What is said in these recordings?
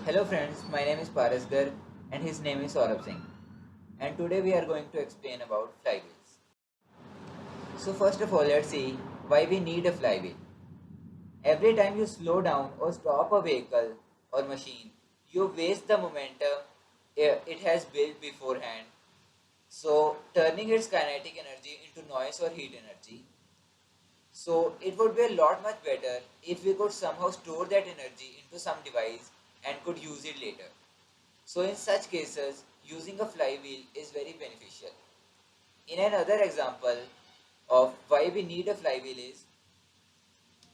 Hello friends, my name is Parasgar and his name is Saurabh Singh, and today we are going to explain about flywheels. So first of all, let's see why we need a flywheel. Every time you slow down or stop a vehicle or machine, you waste the momentum it has built beforehand. So turning its kinetic energy into noise or heat energy. So it would be a lot much better if we could somehow store that energy into some device and could use it later. So in such cases, using a flywheel is very beneficial. In another example of why we need a flywheel is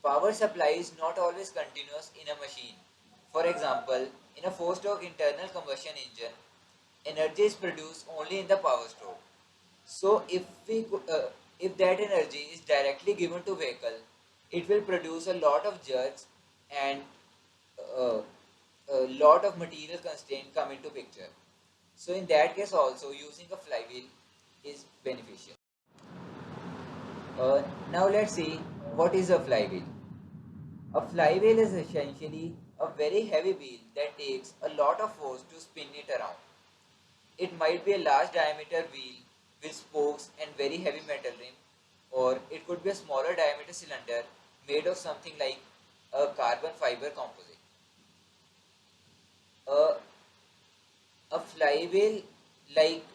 power supply is not always continuous in a machine. For example, in a four-stroke internal combustion engine, energy is produced only in the power stroke. So if that energy is directly given to vehicle, it will produce a lot of jerks and uh, a lot of material constraint come into picture. So in that case also using a flywheel is beneficial. Uh, Now let's see what is a flywheel. A flywheel is essentially a very heavy wheel that takes a lot of force to spin it around. It might be a large diameter wheel with spokes and very heavy metal rim, or it could be a smaller diameter cylinder made of something like a carbon fiber composite. Uh, a flywheel, like,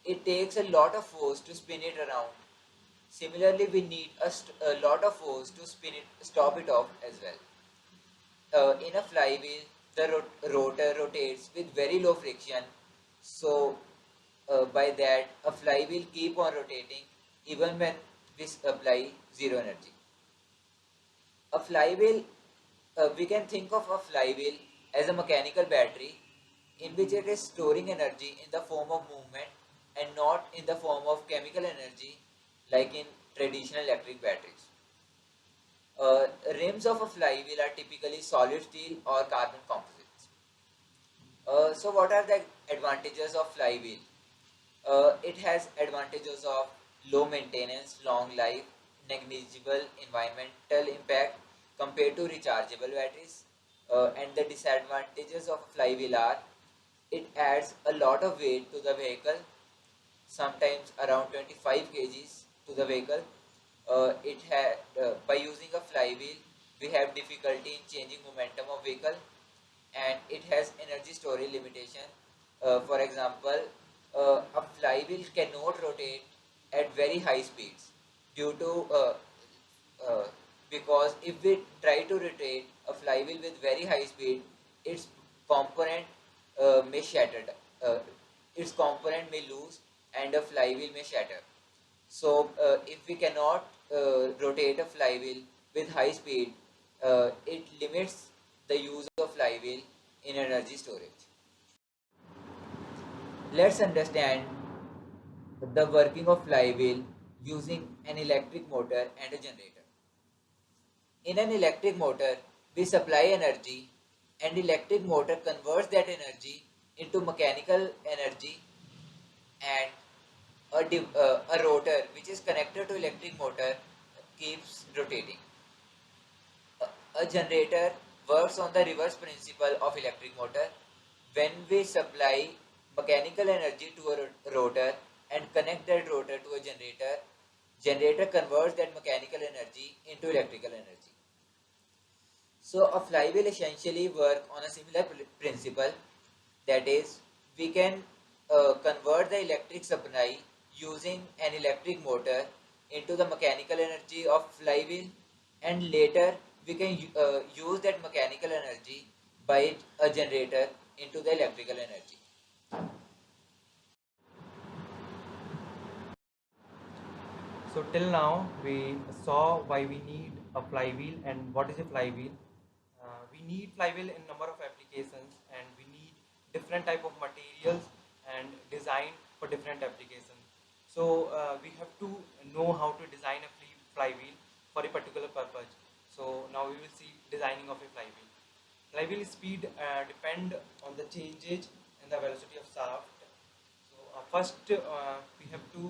it takes a lot of force to spin it around. Similarly, we need a lot of force to stop it off as well. In a flywheel, the rotor rotates with very low friction. So, by that, a flywheel keep on rotating even when we apply zero energy. A flywheel, we can think of a flywheel as a mechanical battery in which it is storing energy in the form of movement and not in the form of chemical energy like in traditional electric batteries. Rims of a flywheel are typically solid steel or carbon composites. So what are the advantages of flywheel? It has advantages of low maintenance, long life, negligible environmental impact compared to rechargeable batteries. And the disadvantages of a flywheel are it adds a lot of weight to the vehicle, sometimes around 25 kgs to the vehicle. By using a flywheel, we have difficulty in changing momentum of vehicle, and it has energy storage limitation. For example, a flywheel cannot rotate at very high speeds due to uh, because if we try to rotate a flywheel with very high speed, its component may shatter. Uh, its component may lose and a flywheel may shatter. So if we cannot rotate a flywheel with high speed, it limits the use of flywheel in energy storage. Let's understand the working of flywheel using an electric motor and a generator. In an electric motor, we supply energy and electric motor converts that energy into mechanical energy, and a rotor which is connected to electric motor keeps rotating. A generator works on the reverse principle of electric motor. When we supply mechanical energy to a rotor and connect that rotor to a generator, generator converts that mechanical energy into electrical energy. So a flywheel essentially work on a similar principle. That is, we can convert the electric supply using an electric motor into the mechanical energy of flywheel, and later we can use that mechanical energy by a generator into the electrical energy. So till now we saw why we need a flywheel and what is a flywheel. We need flywheel in number of applications, and we need different type of materials and design for different applications. So we have to know how to design a flywheel for a particular purpose. So now we will see designing of a flywheel. Flywheel speed depend on the changes in the velocity of shaft. So first we have to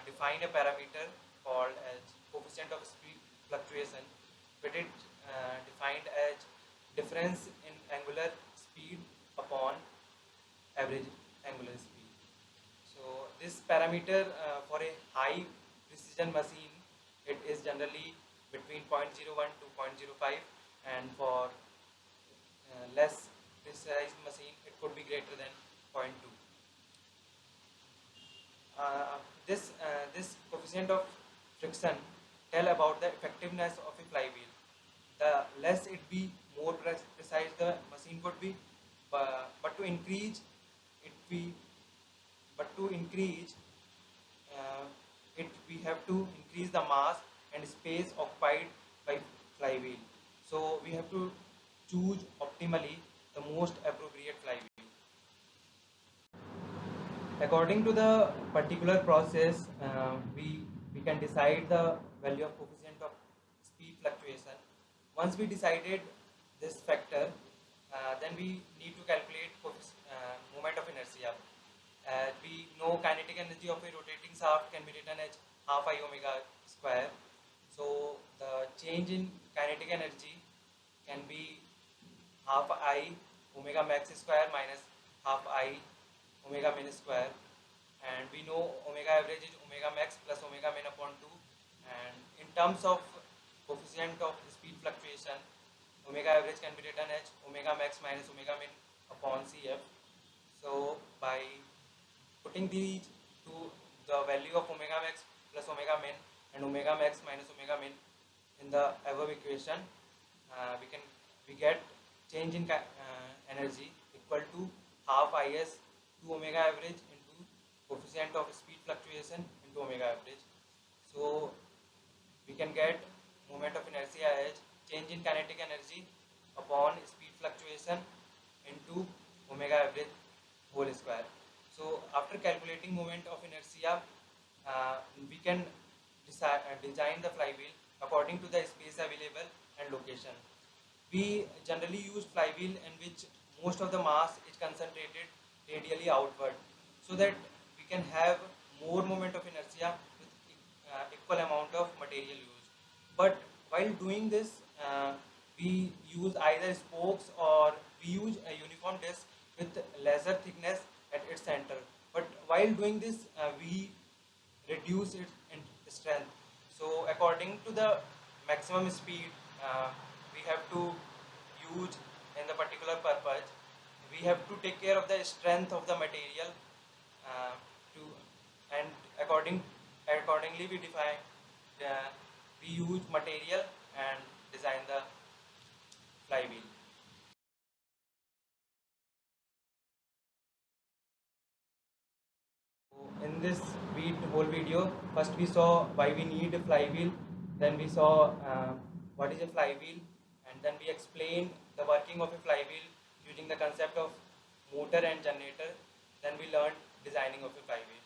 define a parameter called as coefficient of speed fluctuation, but it defined as difference in angular speed upon average angular speed. So this parameter for a high precision machine, it is generally between 0.01 to 0.05, and for less precise machine it could be greater than zero point 0.2. This coefficient of friction tell about the effectiveness of a flywheel. The less it be, more precise the machine would be, but to increase it we but to increase uh, it we have to increase the mass and space occupied by flywheel. So we have to choose optimally the most appropriate flywheel. According to the particular process, we can decide the value of coefficient of speed fluctuation. Once we decided this factor, then we need to calculate moment of inertia. We know kinetic energy of a rotating shaft can be written as half I omega square. So the change in kinetic energy can be half I omega max square minus half I omega min square, and we know omega average is omega max plus omega min upon 2, and in terms of coefficient of speed fluctuation, omega average can be written as omega max minus omega min upon cf. So by putting these to the value of omega max plus omega min and omega max minus omega min in the above equation, we get change in energy equal to half is 2 omega average into coefficient of speed fluctuation into omega average. So we can get moment of inertia as change in kinetic energy upon speed fluctuation into omega average whole square. So after calculating moment of inertia, we can design the flywheel according to the space available and location. We generally use flywheel in which most of the mass is concentrated radially outward, so that we can have more moment of inertia with equal amount of material used. But while doing this, we use either spokes or we use a uniform disc with lesser thickness at its center. But while doing this, we reduce its strength. So according to the maximum speed we have to use in the particular purpose, we have to take care of the strength of the material, to and accordingly we define we use material and design the flywheel. So in this whole video, first we saw why we need a flywheel, then we saw what is a flywheel, and then we explained the working of a flywheel using the concept of motor and generator. Then we learned designing of a flywheel.